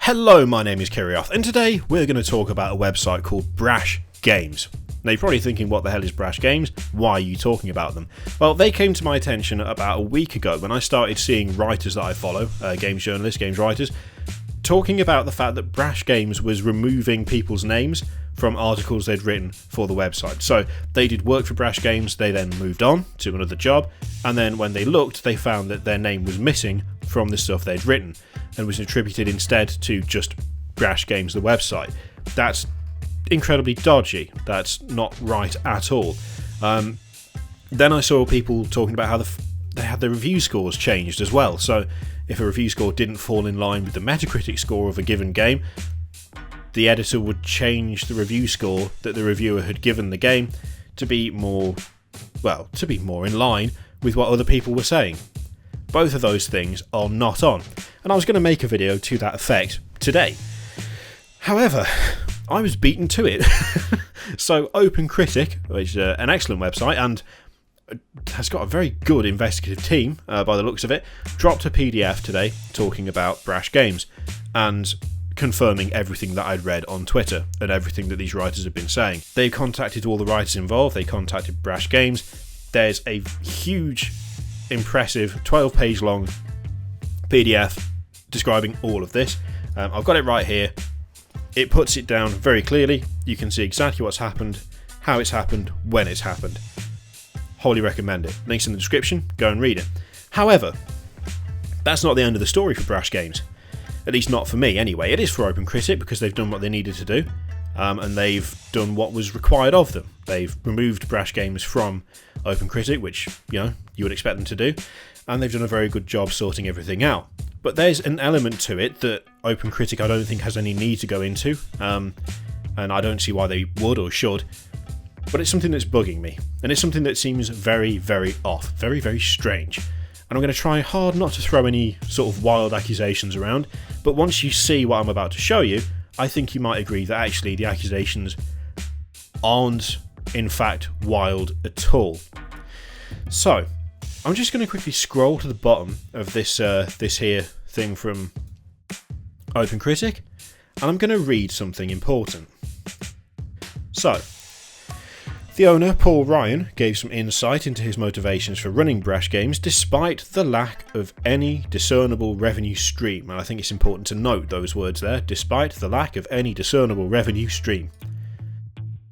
Hello, my name is Kirioth, and today we're going to talk about a website called Brash Games. Now you're probably thinking, what the hell is Brash Games? Why are you talking about them? Well, they came to my attention about a week ago when I started seeing writers that I follow, games journalists, games writers, talking about the fact that Brash Games was removing people's names from articles they'd written for the website. So they did work for Brash Games, they then moved on to another job, and then when they looked, they found that their name was missing from the stuff they'd written and was attributed instead to just Brash Games, the website. That's incredibly dodgy. That's not right at all. Then I saw people talking about how they had their review scores changed as well. So if a review score didn't fall in line with the Metacritic score of a given game, the editor would change the review score that the reviewer had given the game to be more in line with what other people were saying. Both of those things are not on, and I was going to make a video to that effect today. However, I was beaten to it. So OpenCritic, which is an excellent website and has got a very good investigative team by the looks of it, dropped a PDF today talking about Brash Games and confirming everything that I'd read on Twitter and everything that these writers have been saying. They contacted all the writers involved, they contacted Brash Games. There's a huge, impressive 12-page long PDF describing all of this. I've got it right here. It puts it down very clearly. You can see exactly what's happened, how it's happened, when it's happened. Wholly recommend it. Links in the description, go and read it. However, that's not the end of the story for Brash Games. At least not for me anyway. It is for OpenCritic because they've done what they needed to do, and they've done what was required of them. They've removed Brash Games from OpenCritic, which you would expect them to do, and they've done a very good job sorting everything out. But there's an element to it that OpenCritic I don't think has any need to go into, and I don't see why they would or should. But it's something that's bugging me, and it's something that seems very, very off, very, very strange. And I'm going to try hard not to throw any sort of wild accusations around, but once you see what I'm about to show you, I think you might agree that actually the accusations aren't in fact wild at all. So, I'm just going to quickly scroll to the bottom of this here thing from OpenCritic, and I'm going to read something important. So, the owner, Paul Ryan, gave some insight into his motivations for running Brash Games despite the lack of any discernible revenue stream. And I think it's important to note those words there, despite the lack of any discernible revenue stream.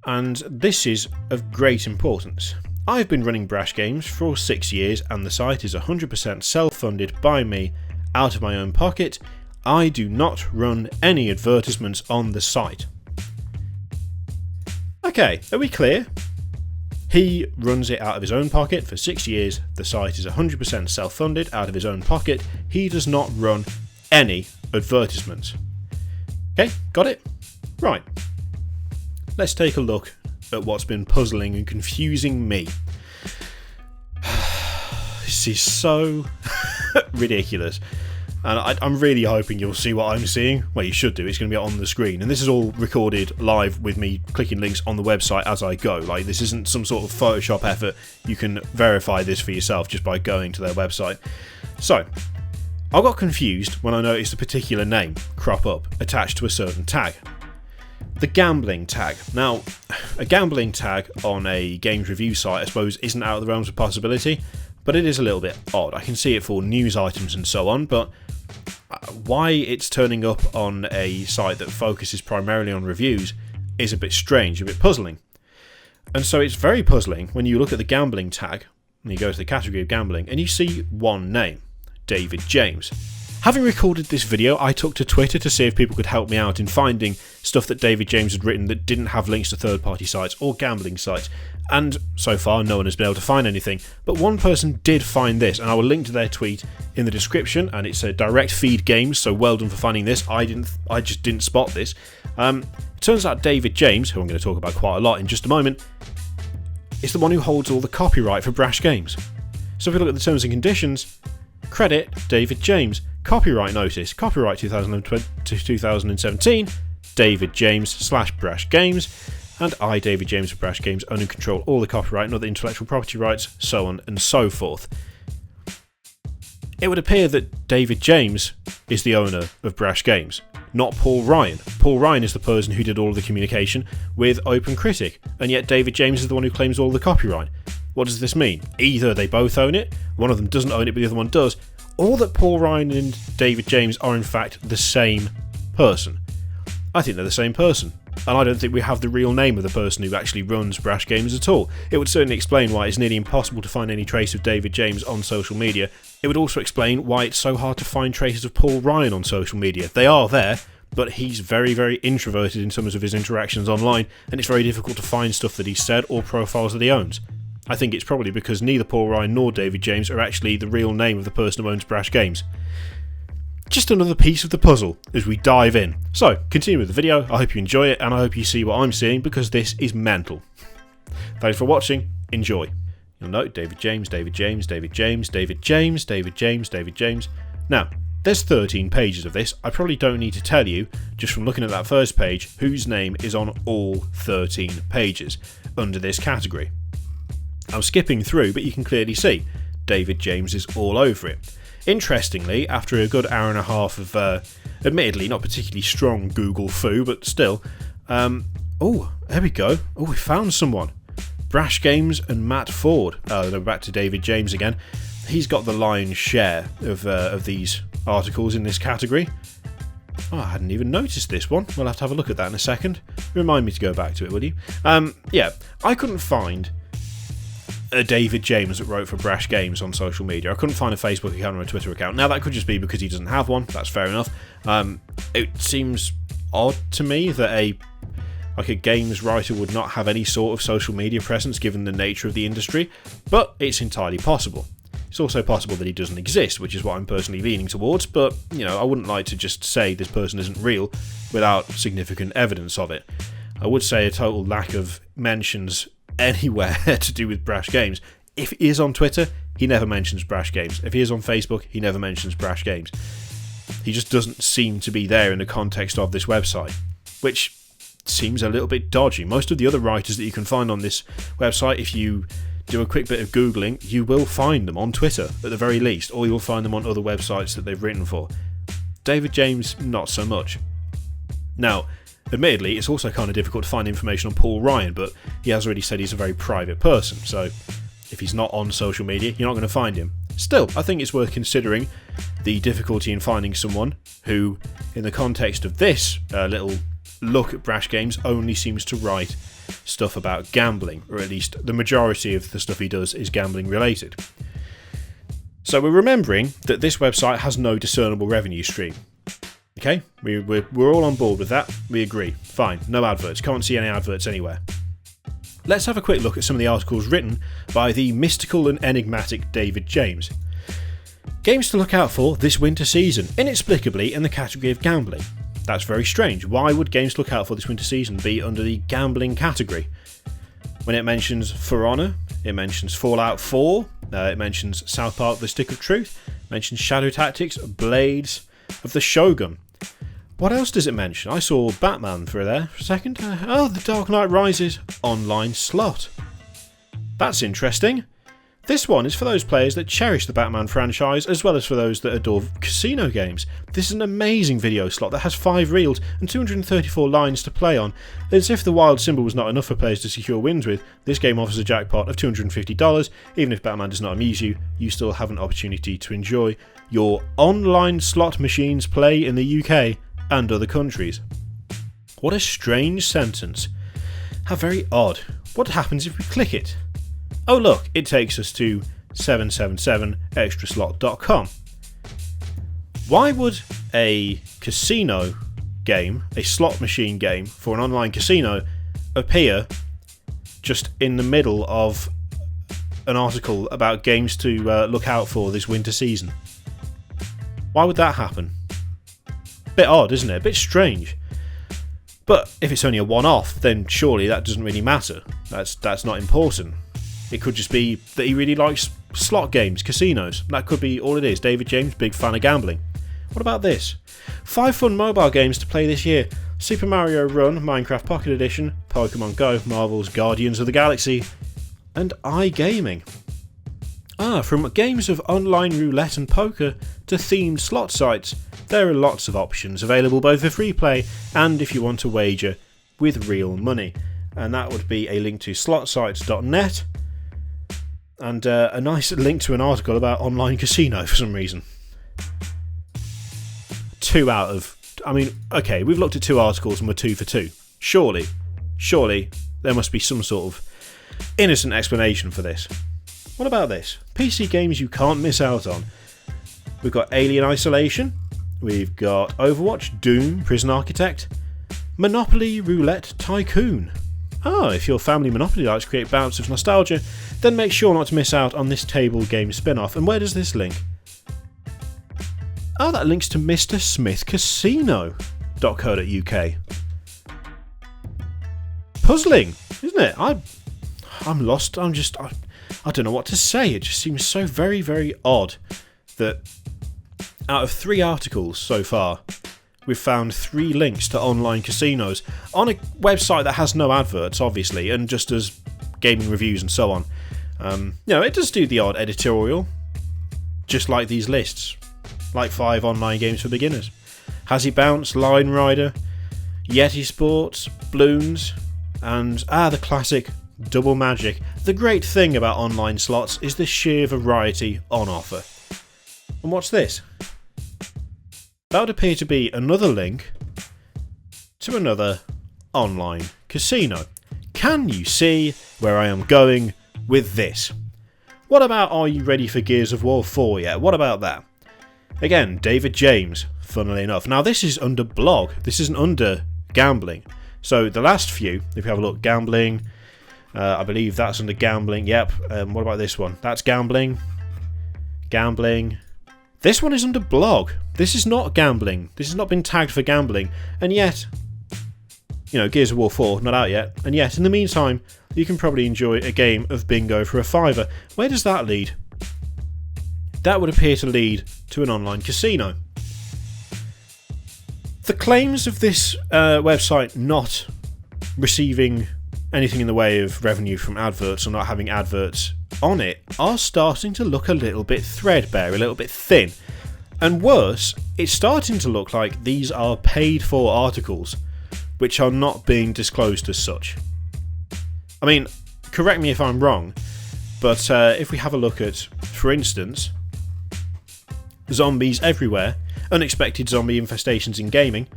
And this is of great importance. I've been running Brash Games for 6 years and the site is 100% self-funded by me, out of my own pocket. I do not run any advertisements on the site. Okay, are we clear? He runs it out of his own pocket for 6 years. The site is 100% self-funded out of his own pocket. He does not run any advertisements. Okay, got it? Right. Let's take a look at what's been puzzling and confusing me. This is so ridiculous. And I'm really hoping you'll see what I'm seeing. Well, you should do. It's going to be on the screen. And this is all recorded live with me clicking links on the website as I go. Like, this isn't some sort of Photoshop effort. You can verify this for yourself just by going to their website. So, I got confused when I noticed a particular name crop up attached to a certain tag. The gambling tag. Now, a gambling tag on a games review site, I suppose, isn't out of the realms of possibility, but it is a little bit odd. I can see it for news items and so on, but why it's turning up on a site that focuses primarily on reviews is a bit strange, a bit puzzling. And so it's very puzzling when you look at the gambling tag, and you go to the category of gambling, and you see one name, David James. Having recorded this video, I took to Twitter to see if people could help me out in finding stuff that David James had written that didn't have links to third-party sites or gambling sites, and so far no one has been able to find anything. But one person did find this, and I will link to their tweet in the description, and it's a direct feed games, so well done for finding this. I just didn't spot this. It turns out David James, who I'm going to talk about quite a lot in just a moment, is the one who holds all the copyright for Brash Games. So if we look at the terms and conditions, credit David James. Copyright notice, copyright 2020 to 2017, David James / Brash Games, and I, David James of Brash Games, own and control all the copyright and other intellectual property rights, so on and so forth. It would appear that David James is the owner of Brash Games, not Paul Ryan. Paul Ryan is the person who did all of the communication with OpenCritic, and yet David James is the one who claims all the copyright. What does this mean? Either they both own it, one of them doesn't own it but the other one does, or that Paul Ryan and David James are in fact the same person. I think they're the same person, and I don't think we have the real name of the person who actually runs Brash Games at all. It would certainly explain why it's nearly impossible to find any trace of David James on social media. It would also explain why it's so hard to find traces of Paul Ryan on social media. They are there, but he's very, very introverted in terms of his interactions online, and it's very difficult to find stuff that he's said or profiles that he owns. I think it's probably because neither Paul Ryan nor David James are actually the real name of the person who owns Brash Games. Just another piece of the puzzle as we dive in. So, continue with the video, I hope you enjoy it, and I hope you see what I'm seeing, because this is mental. Thanks for watching, enjoy. You'll note David James, David James, David James, David James, David James, David James. Now, there's 13 pages of this. I probably don't need to tell you, just from looking at that first page, whose name is on all 13 pages under this category. I'm skipping through, but you can clearly see David James is all over it. Interestingly, after a good hour and a half of, admittedly not particularly strong Google foo, but still, oh, there we go. Oh, we found someone. Brash Games and Matt Ford. We're back to David James again. He's got the lion's share of these articles in this category. Oh, I hadn't even noticed this one. We'll have to have a look at that in a second. Remind me to go back to it, will you? Yeah, I couldn't find a David James that wrote for Brash Games on social media. I couldn't find a Facebook account or a Twitter account. Now, that could just be because he doesn't have one. That's fair enough. It seems odd to me that a games writer would not have any sort of social media presence given the nature of the industry, but it's entirely possible. It's also possible that he doesn't exist, which is what I'm personally leaning towards, but, you know, I wouldn't like to just say this person isn't real without significant evidence of it. I would say a total lack of mentions anywhere to do with Brash Games. If he is on Twitter, he never mentions Brash Games. If he is on Facebook, he never mentions Brash Games. He just doesn't seem to be there in the context of this website, which seems a little bit dodgy. Most of the other writers that you can find on this website, if you do a quick bit of Googling, you will find them on Twitter at the very least, or you'll find them on other websites that they've written for. David James, not so much. Now, admittedly, it's also kind of difficult to find information on Paul Ryan, but he has already said he's a very private person, so if he's not on social media, you're not going to find him. Still, I think it's worth considering the difficulty in finding someone who, in the context of this little look at Brash Games, only seems to write stuff about gambling, or at least the majority of the stuff he does is gambling related. So we're remembering that this website has no discernible revenue stream. Okay, we're all on board with that. We agree. Fine, no adverts. Can't see any adverts anywhere. Let's have a quick look at some of the articles written by the mystical and enigmatic David James. Games to look out for this winter season, inexplicably in the category of gambling. That's very strange. Why would games to look out for this winter season be under the gambling category? When it mentions For Honor, it mentions Fallout 4, it mentions South Park The Stick of Truth, it mentions Shadow Tactics, Blades of the Shogun. What else does it mention? I saw Batman for a second. Oh, The Dark Knight Rises online slot. That's interesting. This one is for those players that cherish the Batman franchise, as well as for those that adore casino games. This is an amazing video slot that has 5 reels and 234 lines to play on. As if the wild symbol was not enough for players to secure wins with, this game offers a jackpot of $250. Even if Batman does not amuse you, you still have an opportunity to enjoy your online slot machines play in the UK and other countries. What a strange sentence. How very odd. What happens if we click it? Oh look, it takes us to 777extraslot.com. Why would a casino game, a slot machine game for an online casino, appear just in the middle of an article about games to look out for this winter season? Why would that happen? Bit odd, isn't it? A bit strange. But if it's only a one-off, then surely that doesn't really matter. That's not important. It could just be that he really likes slot games, casinos. That could be all it is. David James, big fan of gambling. What about this? 5 fun mobile games to play this year. Super Mario Run, Minecraft Pocket Edition, Pokemon Go, Marvel's Guardians of the Galaxy, and iGaming. From games of online roulette and poker to themed slot sites, there are lots of options available both for free play and if you want to wager with real money. And that would be a link to slotsites.net and a nice link to an article about online casino for some reason. Okay, we've looked at 2 articles and we're 2 for 2. Surely there must be some sort of innocent explanation for this. What about this? PC games you can't miss out on. We've got Alien Isolation, we've got Overwatch, Doom, Prison Architect, Monopoly Roulette Tycoon. If your family Monopoly likes to create bouts of nostalgia, then make sure not to miss out on this table game spin-off. And where does this link? That links to mrsmithcasino.co.uk. Puzzling, isn't it? I'm lost. I don't know what to say. It just seems so very, very odd that out of 3 articles so far, we've found 3 links to online casinos on a website that has no adverts, obviously, and just does gaming reviews and so on. It does do the odd editorial, just like these lists, like 5 online games for beginners. Hazzy Bounce, Line Rider, Yeti Sports, Bloons, and the classic Double Magic. The great thing about online slots is the sheer variety on offer. And what's this? That would appear to be another link to another online casino. Can you see where I am going with this? What about Are You Ready for Gears of War 4 yet? What about that? Again, David James, funnily enough. Now this is under blog, this isn't under gambling. So the last few, if you have a look, gambling, I believe that's under gambling, yep. What about this one? That's gambling. This one is under blog. This is not gambling. This has not been tagged for gambling. And yet, Gears of War 4, not out yet. And yet, in the meantime, you can probably enjoy a game of bingo for a £5. Where does that lead? That would appear to lead to an online casino. The claims of this website not receiving anything in the way of revenue from adverts or not having adverts on it are starting to look a little bit threadbare, a little bit thin. And worse, it's starting to look like these are paid for articles which are not being disclosed as such. I mean, correct me if I'm wrong, but if we have a look at, for instance, Zombies Everywhere, Unexpected Zombie Infestations in Gaming,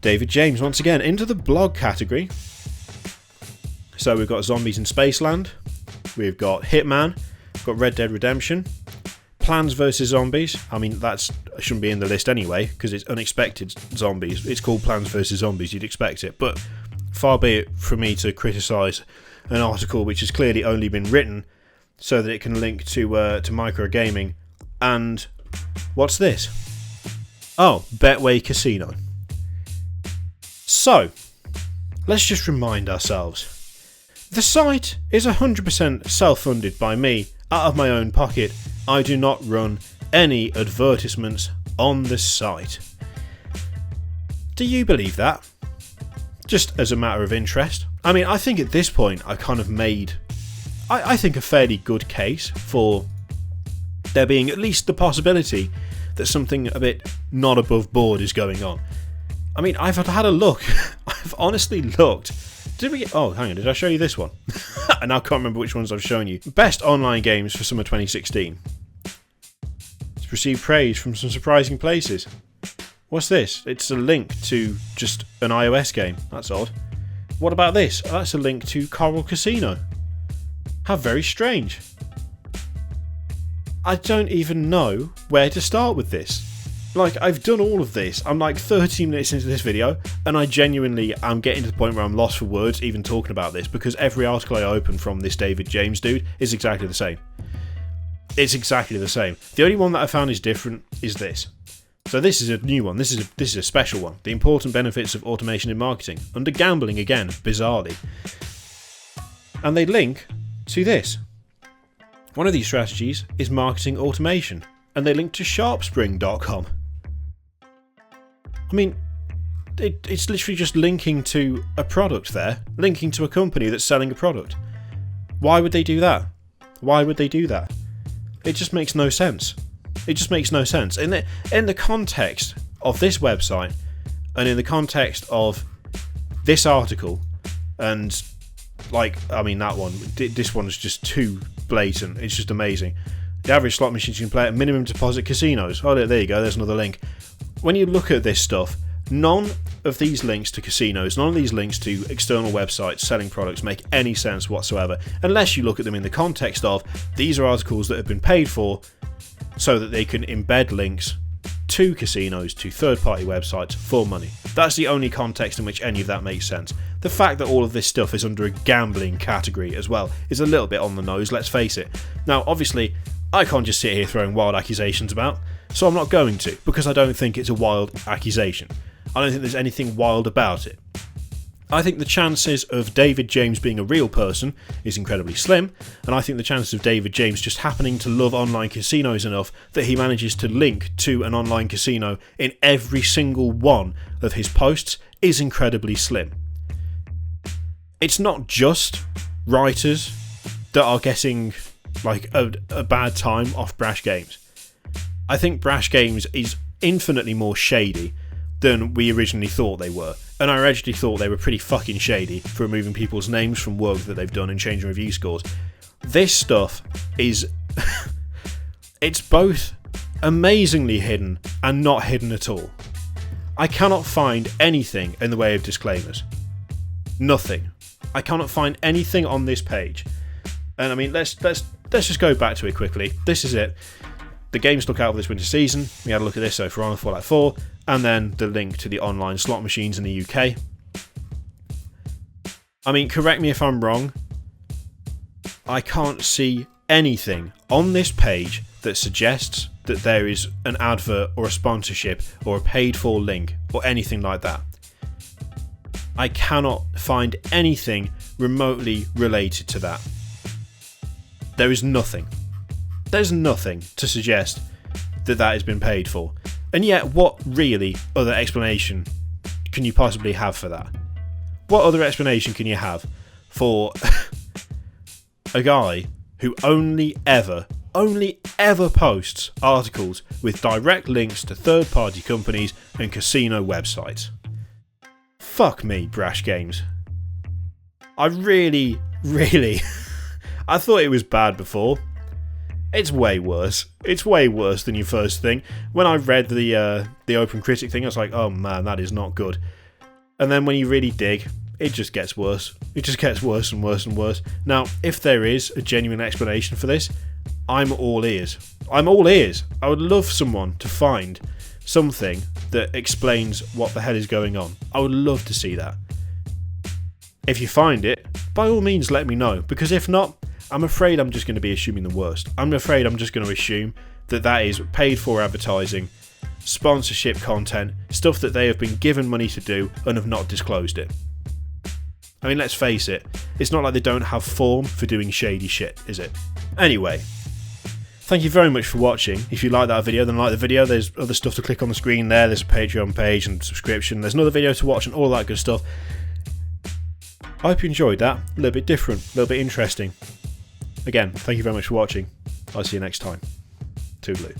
David James once again into the blog category. So we've got Zombies in Spaceland, we've got Hitman, we've got Red Dead Redemption, Plants vs Zombies. I mean, that shouldn't be in the list anyway because it's Unexpected Zombies. It's called Plants vs Zombies, you'd expect it. But far be it from me to criticise an article which has clearly only been written so that it can link to micro gaming. And what's this? Betway Casino. So, let's just remind ourselves. The site is 100% self-funded by me, out of my own pocket. I do not run any advertisements on the site. Do you believe that? Just as a matter of interest. I mean, I think at this point I've kind of made, I think, a fairly good case for there being at least the possibility that something a bit not above board is going on. I mean, I've had a look. I've honestly looked. Hang on, did I show you this one? I now can't remember which ones I've shown you. Best online games for summer 2016. It's received praise from some surprising places. What's this? It's a link to just an iOS game. That's odd. What about this? That's a link to Coral Casino. How very strange. I don't even know where to start with this. Like, I've done all of this. I'm like 13 minutes into this video, and I genuinely am getting to the point where I'm lost for words even talking about this, because every article I open from this David James dude is exactly the same. It's exactly the same. The only one that I found is different is this. So this is a new one. This is a special one. The important benefits of automation in marketing. Under gambling again, bizarrely. And they link to this. One of these strategies is marketing automation, and they link to sharpspring.com. I mean, it's literally just linking to a product there, linking to a company that's selling a product. Why would they do that? Why would they do that? It just makes no sense. It just makes no sense. In the context of this website, and in the context of this article, and that one, this one is just too blatant. It's just amazing. The average slot machines you can play at minimum deposit casinos. Oh, there you go. There's another link. When you look at this stuff, none of these links to casinos, none of these links to external websites selling products make any sense whatsoever, unless you look at them in the context of these are articles that have been paid for so that they can embed links to casinos, to third-party websites for money. That's the only context in which any of that makes sense. The fact that all of this stuff is under a gambling category as well is a little bit on the nose, let's face it. Now, obviously, I can't just sit here throwing wild accusations about, so I'm not going to, because I don't think it's a wild accusation. I don't think there's anything wild about it. I think the chances of David James being a real person is incredibly slim, and I think the chances of David James just happening to love online casinos enough that he manages to link to an online casino in every single one of his posts is incredibly slim. It's not just writers that are getting a bad time off Brash Games. I think Brash Games is infinitely more shady than we originally thought they were, and I originally thought they were pretty fucking shady for removing people's names from work that they've done and changing review scores. This stuff is it's both amazingly hidden and not hidden at all. I cannot find anything in the way of disclaimers. Nothing. I cannot find anything on this page. And I mean, let's just go back to it quickly. This is it. The games to look out for this winter season. We had a look at this, so For Honor, Fallout 4, and then the link to the online slot machines in the UK. I mean, correct me if I'm wrong. I can't see anything on this page that suggests that there is an advert or a sponsorship or a paid for link or anything like that. I cannot find anything remotely related to that. There is nothing. There's nothing to suggest that that has been paid for. And yet, what really other explanation can you possibly have for that? What other explanation can you have for a guy who only ever posts articles with direct links to third-party companies and casino websites? Fuck me, Brash Games. I really I thought it was bad before. It's way worse. It's way worse than you first think. When I read the OpenCritic thing, I was like, oh man, that is not good. And then when you really dig, it just gets worse. It just gets worse and worse and worse. Now, if there is a genuine explanation for this, I'm all ears. I'm all ears. I would love someone to find something that explains what the hell is going on. I would love to see that. If you find it, by all means let me know, because if not, I'm afraid I'm just going to be assuming the worst. I'm afraid I'm just going to assume that that is paid for advertising, sponsorship content, stuff that they have been given money to do and have not disclosed it. I mean, let's face it, it's not like they don't have form for doing shady shit, is it? Anyway, thank you very much for watching. If you like that video, then like the video. There's other stuff to click on the screen there. There's a Patreon page and subscription. There's another video to watch and all that good stuff. I hope you enjoyed that. A little bit different, a little bit interesting. Again, thank you very much for watching. I'll see you next time. Toodaloo.